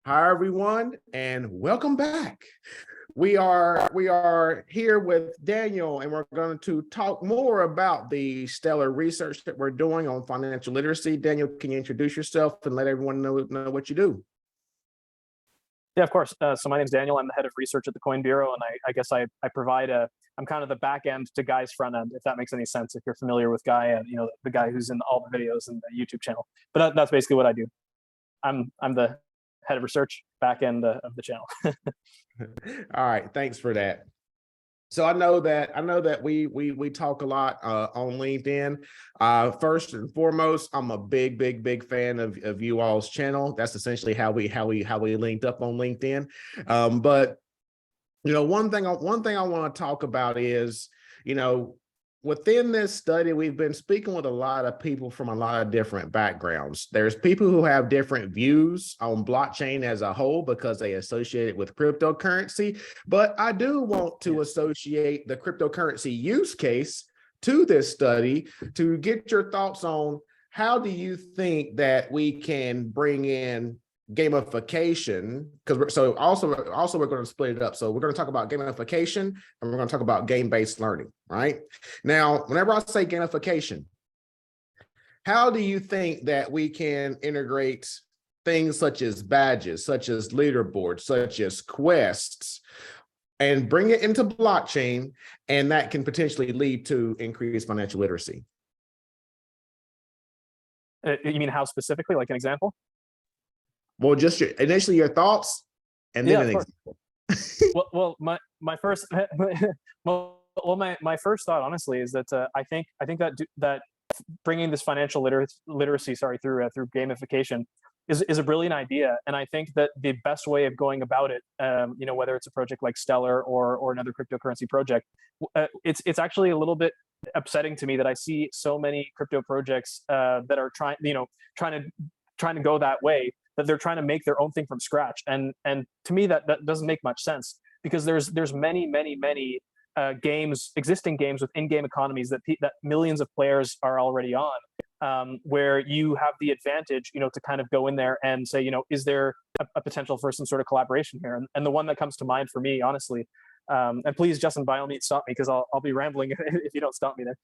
Hi everyone, and welcome back. We are here with Daniel, and we're going to talk more about the stellar research that we're doing on financial literacy. Daniel, can you introduce yourself and let everyone know what you do? Yeah, of course. So my name's Daniel. I'm the head of research at the Coin Bureau, and I guess I provide I'm kind of the back end to Guy's front end, if that makes any sense. If you're familiar with Guy, the guy who's in all the videos and the YouTube channel. But that's basically what I do. I'm the head of research, back end of the channel. All right, thanks for that. So I know that we talk a lot on LinkedIn. First and foremost, I'm a big fan of you all's channel. That's essentially how we linked up on LinkedIn. But one thing I want to talk about is, you know, within this study, we've been speaking with a lot of people from a lot of different backgrounds. There's people who have different views on blockchain as a whole because they associate it with cryptocurrency. But I do want to associate the cryptocurrency use case to this study to get your thoughts on how do you think that we can bring in gamification, because we're going to split it up. So we're going to talk about gamification and we're going to talk about game-based learning. Right now, whenever I say gamification, how do you think that we can integrate things such as badges, such as leaderboards, such as quests, and bring it into blockchain, and that can potentially lead to increased financial literacy? You mean how specifically? Like an example? Well, just initially your thoughts, and then Yeah, an of course. example. Well, my first my first thought, honestly, is that I think that bringing this financial literacy, sorry, through gamification is a brilliant idea, and I think that the best way of going about it, whether it's a project like Stellar or another cryptocurrency project, it's actually a little bit upsetting to me that I see so many crypto projects that are trying to go that way, that they're trying to make their own thing from scratch, and to me that doesn't make much sense, because there's many existing games with in-game economies that millions of players are already on, where you have the advantage, to kind of go in there and say, is there a potential for some sort of collaboration here? And the one that comes to mind for me, honestly, and please, Justin, by all means, stop me, because I'll be rambling if you don't stop me there.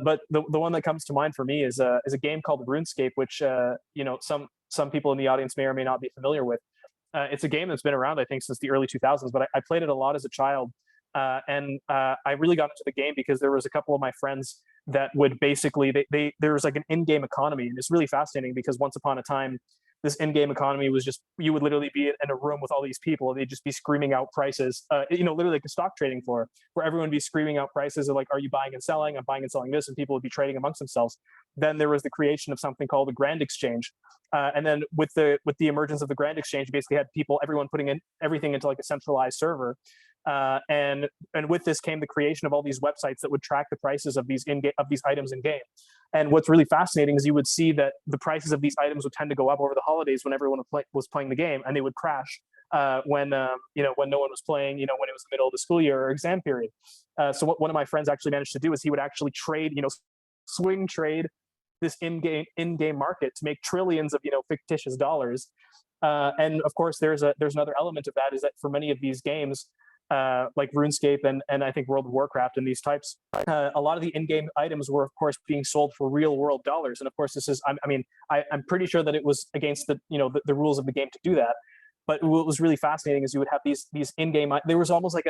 But the one that comes to mind for me is a game called RuneScape, which some people in the audience may or may not be familiar with. It's a game that's been around, I think, since the early 2000s, but I played it a lot as a child. I really got into the game because there was a couple of my friends that would basically, there was like an in-game economy, and it's really fascinating because once upon a time, this in-game economy was just, you would literally be in a room with all these people, and they'd just be screaming out prices, literally like a stock trading floor, where everyone would be screaming out prices of like, are you buying and selling? I'm buying and selling this, and people would be trading amongst themselves. Then there was the creation of something called the Grand Exchange. And then with the emergence of the Grand Exchange, you basically had everyone putting in everything into like a centralized server. And with this came the creation of all these websites that would track the prices of these items in game. And what's really fascinating is you would see that the prices of these items would tend to go up over the holidays when everyone was playing the game, and they would crash when no one was playing, when it was the middle of the school year or exam period. So what one of my friends actually managed to do is he would actually trade, swing trade this in-game market to make trillions of fictitious dollars. And of course, there's another element of that, is that for many of these games, like RuneScape and I think World of Warcraft and these types, a lot of the in-game items were, of course, being sold for real-world dollars. And of course, this is, I'm pretty sure that it was against the rules of the game to do that. But what was really fascinating is you would have these in-game. There was almost like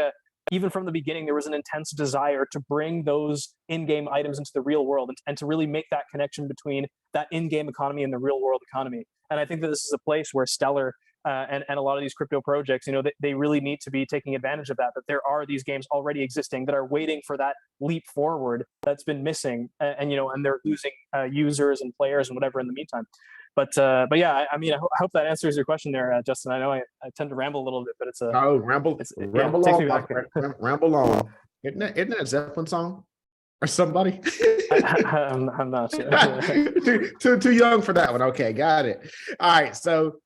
even from the beginning, there was an intense desire to bring those in-game items into the real world, and to really make that connection between that in-game economy and the real-world economy. And I think that this is a place where Stellar and a lot of these crypto projects, they really need to be taking advantage of that there are these games already existing that are waiting for that leap forward that's been missing, and they're losing users and players and whatever in the meantime. But yeah, I hope that answers your question there, Justin. I know I tend to ramble a little bit, but it's Ramble takes me on, back. ramble on. Isn't that a Zeppelin song or somebody? I'm not sure. too young for that one. Okay, got it. All right, so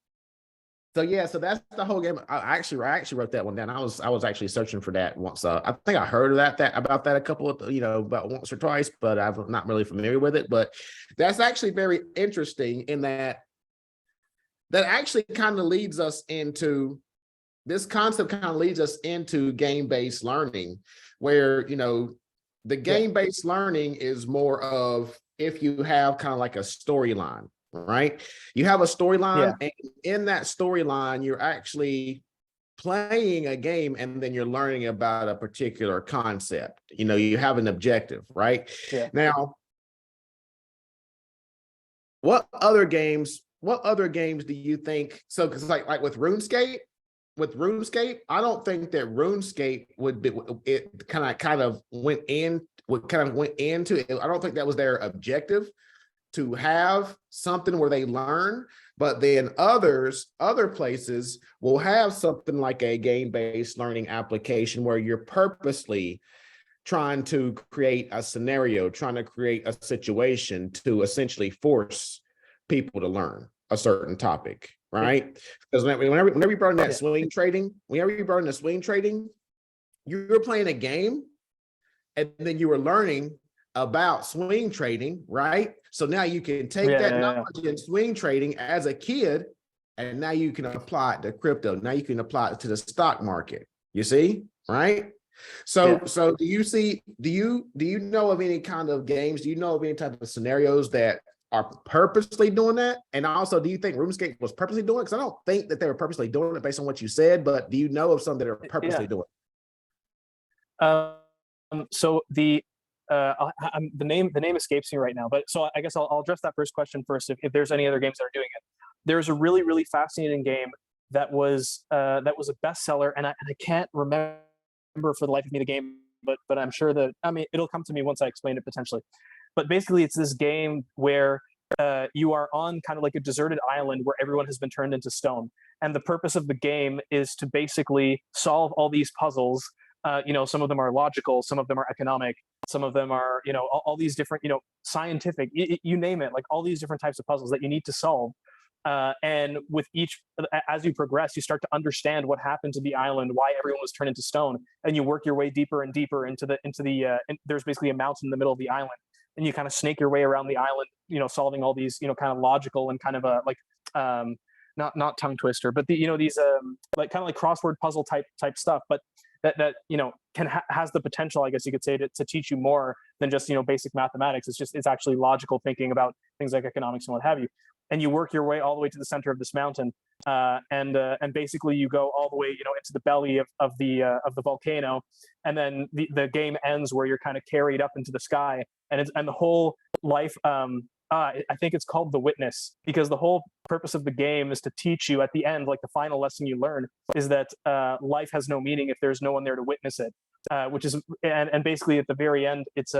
that's the whole game. I actually wrote that one down. I was actually searching for that once. I think I heard of about that a couple of about once or twice, but I'm not really familiar with it. But that's actually very interesting in that that actually kind of leads us into this concept kind of leads us into game-based learning, where, you know, the game-based learning is more of if you have kind of like a storyline, right? You have a storyline, and in that storyline, you're actually playing a game, and then you're learning about a particular concept. You know, you have an objective, right? Now, what other games do you think? So, because like with RuneScape, I don't think that RuneScape would be, it kind of went into it. I don't think that was their objective, to have something where they learn, but then other places will have something like a game-based learning application where you're purposely trying to create a scenario, trying to create a situation to essentially force people to learn a certain topic, right? Because whenever you brought in that swing trading, you were playing a game, and then you were learning about swing trading, right? So now you can take that knowledge in swing trading as a kid, and now you can apply it to crypto. Now you can apply it to the stock market. You see, right? So do you know of any kind of games? Do you know of any type of scenarios that are purposely doing that? And also, do you think RuneScape was purposely doing it? Because I don't think that they were purposely doing it based on what you said, but do you know of some that are purposely doing it? So the name escapes me right now, but so I guess I'll address that first question first. If there's any other games that are doing it, there's a really fascinating game that was a bestseller, and I can't remember for the life of me the game, but I'm sure that, I mean, it'll come to me once I explain it potentially. But basically, it's this game where you are on kind of like a deserted island where everyone has been turned into stone, and the purpose of the game is to basically solve all these puzzles. You know, some of them are logical, some of them are economic, some of them are, you know, all these different, you know, scientific, you name it, like all these different types of puzzles that you need to solve. And with each, as you progress, you start to understand what happened to the island, why everyone was turned into stone, and you work your way deeper and deeper into the there's basically a mountain in the middle of the island, and you kind of snake your way around the island, you know, solving all these, you know, kind of logical and kind of not tongue twister, but the, you know, these like kind of like crossword puzzle type stuff, but that you know has the potential, I guess you could say, to teach you more than just, you know, basic mathematics. It's actually logical thinking about things like economics and what have you. And you work your way all the way to the center of this mountain, and basically you go all the way, you know, into the belly of the volcano, and then the game ends where you're kind of carried up into the sky, and the whole life. I think it's called The Witness, because the whole purpose of the game is to teach you at the end, like the final lesson you learn is that life has no meaning if there's no one there to witness it, which is, and basically at the very end, it's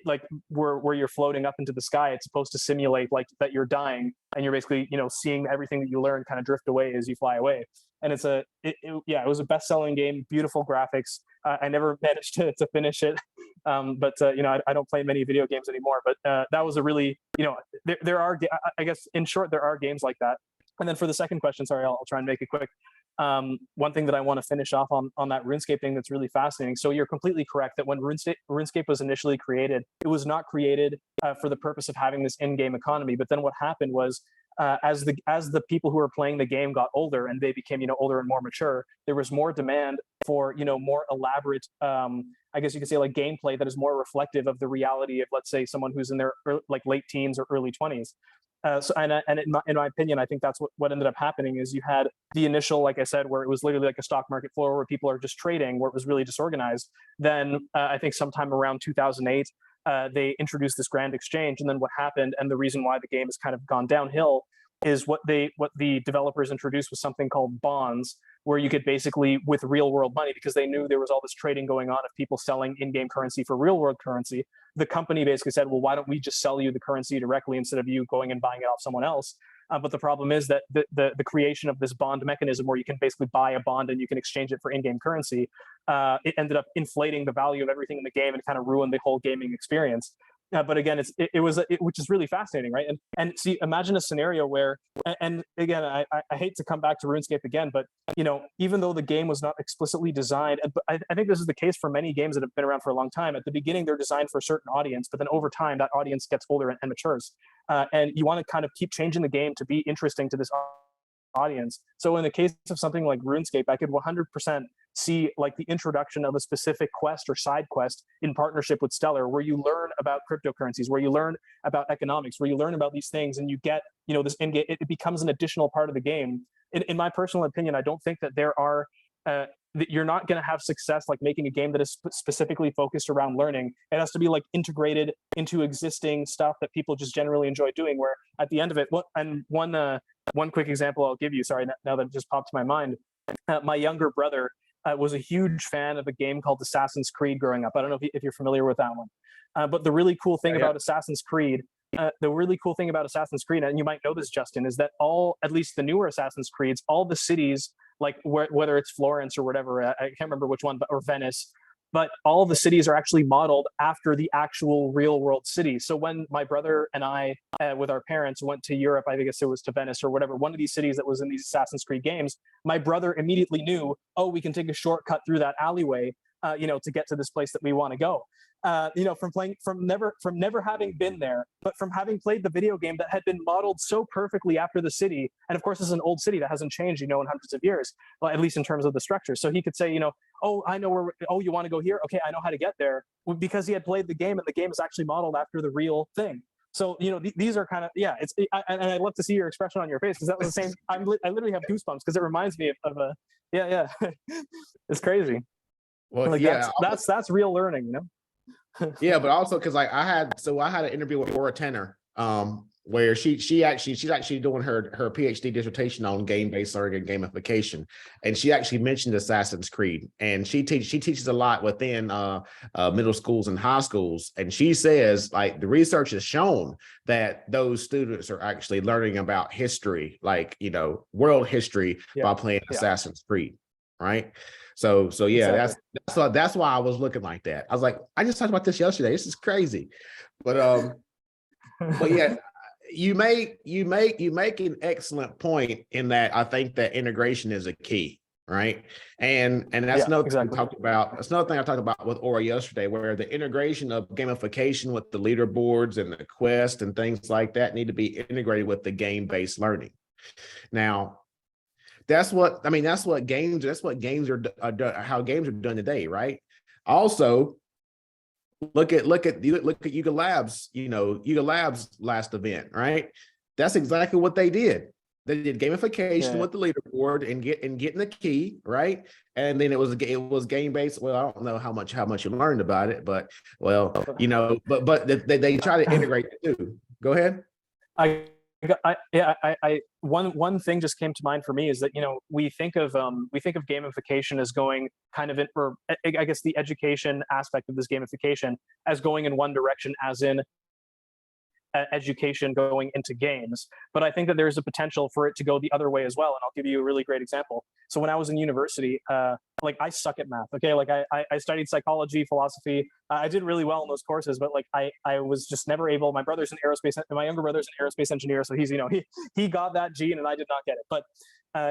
like where you're floating up into the sky. It's supposed to simulate like that you're dying, and you're basically, you know, seeing everything that you learn kind of drift away as you fly away. And it was a best-selling game, beautiful graphics. I never managed to finish it, but you know, I don't play many video games anymore. But that was a really, you know, there are, I guess in short, there are games like that. And then for the second question, sorry, I'll try and make it quick. One thing that I want to finish off on that RuneScape thing that's really fascinating. So you're completely correct that when RuneScape was initially created, it was not created for the purpose of having this in-game economy. But then what happened was, as the people who were playing the game got older and they became, you know, older and more mature, there was more demand for, you know, more elaborate, I guess you could say, like gameplay that is more reflective of the reality of, let's say, someone who's in their like late teens or early 20s. And in my opinion, I think that's what ended up happening is you had the initial, like I said, where it was literally like a stock market floor where people are just trading, where it was really disorganized. Then I think sometime around 2008, they introduced this grand exchange. And then what happened, and the reason why the game has kind of gone downhill, is what the developers introduced was something called bonds, where you could basically, with real world money, because they knew there was all this trading going on of people selling in-game currency for real world currency. The company basically said, well, why don't we just sell you the currency directly instead of you going and buying it off someone else? But the problem is that the creation of this bond mechanism, where you can basically buy a bond and you can exchange it for in-game currency, it ended up inflating the value of everything in the game and kind of ruined the whole gaming experience. But again, which is really fascinating, right? And see, imagine a scenario where, and again, I hate to come back to RuneScape again, but you know, even though the game was not explicitly designed, but I think this is the case for many games that have been around for a long time. At the beginning, they're designed for a certain audience, but then over time, that audience gets older and matures, and you want to kind of keep changing the game to be interesting to this audience. So in the case of something like RuneScape, I could 100% see like the introduction of a specific quest or side quest in partnership with Stellar, where you learn about cryptocurrencies, where you learn about economics, where you learn about these things, and you get, this end game. It becomes an additional part of the game. In my personal opinion, I don't think that there are that you're not going to have success like making a game that is specifically focused around learning. It has to be like integrated into existing stuff that people just generally enjoy doing, where at the end of it, one quick example I'll give you, sorry, now that it just popped to my mind, my younger brother was a huge fan of a game called Assassin's Creed growing up. I don't know if you're familiar with that one, but the really cool thing about Assassin's Creed, and you might know this, Justin, is that at least the newer Assassin's Creeds, all the cities, like whether it's Florence or whatever, I can't remember which one, or Venice, but all the cities are actually modeled after the actual real world cities. So when my brother and I, with our parents, went to Europe, I guess it was to Venice or whatever, one of these cities that was in these Assassin's Creed games, my brother immediately knew, oh, we can take a shortcut through that alleyway, to get to this place that we want to go. From never having been there, but from having played the video game that had been modeled so perfectly after the city. And of course, this is an old city that hasn't changed, in hundreds of years, well, at least in terms of the structure. So he could say, oh, I know where, oh, you want to go here? Okay, I know how to get there, because he had played the game, and the game is actually modeled after the real thing. So, these are kind of, and I'd love to see your expression on your face, because that was the same. I literally have goosebumps because it reminds me of a, it's crazy. Well, like that's real learning, Yeah, but also because I had an interview with Laura Tanner, where she's actually doing her PhD dissertation on game-based learning and gamification, and she actually mentioned Assassin's Creed, and she teaches a lot within middle schools and high schools, and she says like the research has shown that those students are actually learning about history, like world history, by playing Assassin's Creed, right? So yeah, exactly. That's why I was looking like that. I was like, I just talked about this yesterday. This is crazy, but yeah, you make an excellent point in that I think that integration is a key, right? And that's another thing we talked about. That's another thing I talked about with Aura yesterday, where the integration of gamification with the leaderboards and the quest and things like that need to be integrated with the game-based learning. Now, that's what games are how games are done today, right? Also, look at Yuga Labs, Yuga Labs last event, right? That's exactly what they did. They did gamification with the leaderboard and getting the key, right? And then it was game based. Well, I don't know how much you learned about it, but but they try to integrate it too. Go ahead. One thing just came to mind for me is that we think of gamification as going kind of or I guess the education aspect of this gamification as going in one direction, as in education going into games. But I think that there's a potential for it to go the other way as well. And I'll give you a really great example. So when I was in university, like I suck at math. Okay, like I studied psychology, philosophy. I did really well in those courses, but like I was just never able. My brother's an aerospace, and my younger brother's an aerospace engineer, so he's he got that gene, and I did not get it. But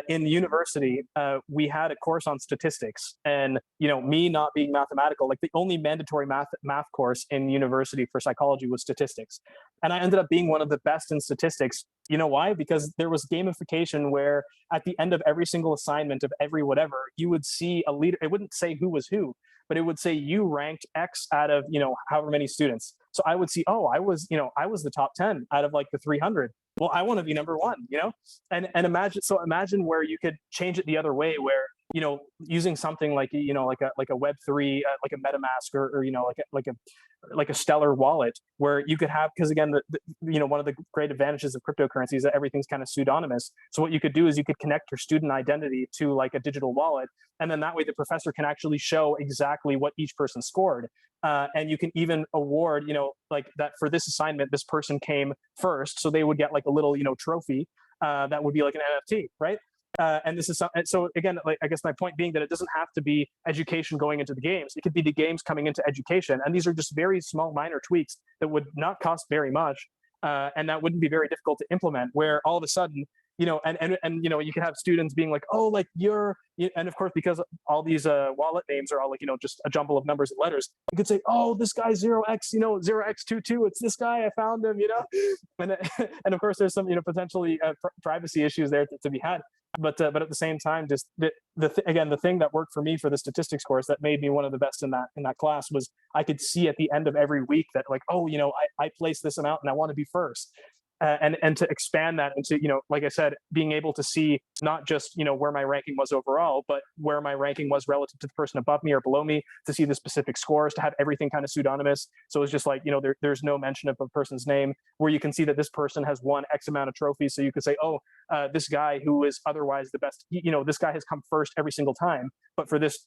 in university, we had a course on statistics, and me not being mathematical, like the only mandatory math course in university for psychology was statistics, and I ended up being one of the best in statistics. You know why? Because there was gamification where at the end of every single assignment of every whatever, you would see a leader. It wouldn't say who was who, but it would say you ranked X out of however many students. So I would see, oh, I was the top 10 out of like the 300. Well, I want to be number one, and imagine where you could change it the other way, where using something like like a Web3, like a MetaMask, or like a Stellar wallet, where you could have, because again, one of the great advantages of cryptocurrency is that everything's kind of pseudonymous. So what you could do is you could connect your student identity to like a digital wallet, and then that way the professor can actually show exactly what each person scored. And you can even award, like that for this assignment, this person came first, so they would get like a little, trophy that would be like an NFT, right? And this is so again, like I guess my point being that it doesn't have to be education going into the games. It could be the games coming into education, and these are just very small, minor tweaks that would not cost very much, and that wouldn't be very difficult to implement. Where all of a sudden, you know, and you know, you can have students being like, oh, like and of course, because all these wallet names are all like, you know, just a jumble of numbers and letters, you could say, oh, this guy 0x, you know, 0x22, it's this guy, I found him, you know. And and of course there's some, you know, potentially privacy issues there to be had, but at the same time, just again, the thing that worked for me for the statistics course that made me one of the best in that class was I could see at the end of every week that, like, oh, you know, I placed this amount and I want to be first. And to expand that into, you know, like I said, being able to see not just, you know, where my ranking was overall, but where my ranking was relative to the person above me or below me, to see the specific scores, to have everything kind of pseudonymous. So it's just like, you know, there's no mention of a person's name, where you can see that this person has won X amount of trophies. So you could say, oh, this guy who is otherwise the best, you know, this guy has come first every single time, but for this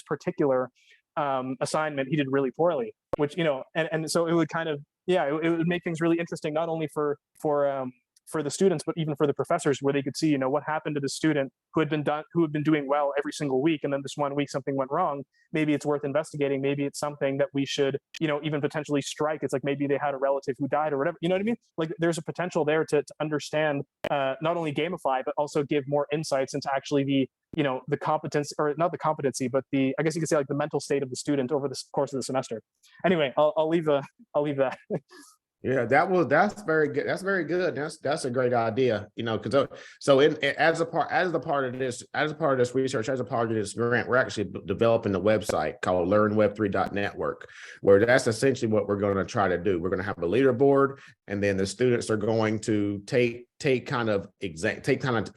particular assignment, he did really poorly, which, you know, and so it would kind of, yeah, it would make things really interesting, not only for the students, but even for the professors, where they could see, you know, what happened to the student who had been doing well every single week, and then this one week something went wrong. Maybe it's worth investigating. Maybe it's something that we should, you know, even potentially strike. It's like maybe they had a relative who died or whatever. You know what I mean? Like, there's a potential there to understand, not only gamify, but also give more insights into actually the, you know, the competence, or not the competency, but the, I guess you could say, like, the mental state of the student over the course of the semester. Anyway, I'll leave that. Yeah, that's very good. That's very good. That's a great idea. You know, because so as a part of this research, as a part of this grant, we're actually developing a website called LearnWeb3.network, where that's essentially what we're going to try to do. We're going to have a leaderboard, and then the students are going to take kind of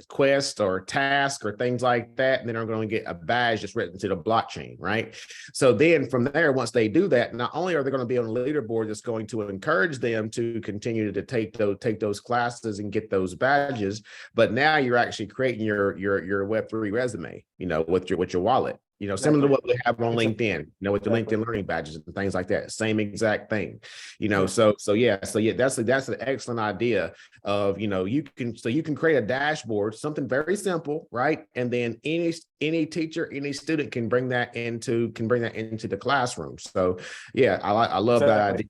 quests or tasks or things like that, and then are going to get a badge that's written to the blockchain, right? So then from there, once they do that, not only are they going to be on a leaderboard that's going to encourage them to continue to take those classes and get those badges, but now you're actually creating your Web3 resume, you know, with your wallet. You know, similar to what we have on LinkedIn, you know, with the LinkedIn learning badges and things like that. Same exact thing, you know. So yeah, that's an excellent idea of, you know, you can create a dashboard, something very simple, right? And then any teacher, any student can bring that into the classroom. So yeah, I love that idea.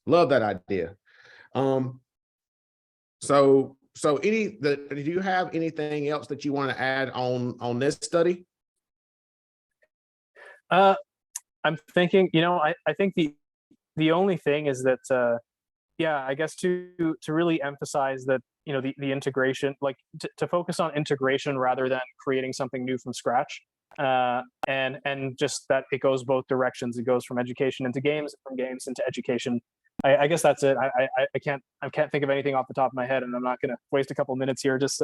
Love that idea. So do you have anything else that you want to add on this study? I'm thinking, you know, I think the only thing is that, yeah, I guess to really emphasize that, you know, the integration, like to focus on integration rather than creating something new from scratch. And just that it goes both directions. It goes from education into games, from games into education. I guess that's it. I can't think of anything off the top of my head, and I'm not going to waste a couple minutes here just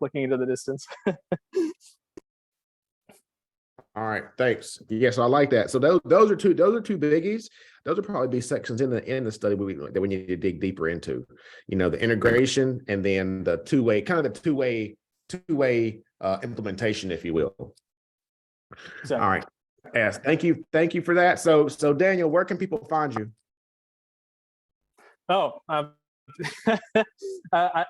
looking into the distance. All right, thanks. Yes, I like that. So those are two biggies. Those would probably be sections in the study that we need to dig deeper into. You know, the integration, and then the two-way implementation, if you will. Exactly. All right. Yes, thank you for that. So Daniel, where can people find you? Oh, I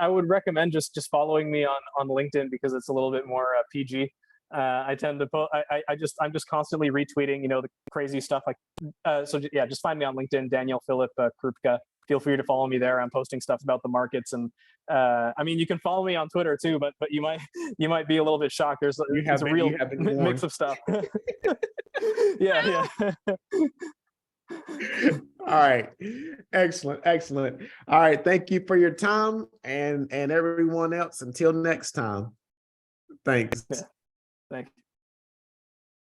would recommend just following me on LinkedIn, because it's a little bit more PG. I tend to I'm just constantly retweeting, you know, the crazy stuff. Like, so yeah, just find me on LinkedIn, Daniel Philip Krupka. Feel free to follow me there. I'm posting stuff about the markets, and I mean, you can follow me on Twitter too, but you might be a little bit shocked. There's a real mix of stuff. Yeah. All right, excellent. All right, thank you for your time, and everyone else. Until next time, thanks. Thank you.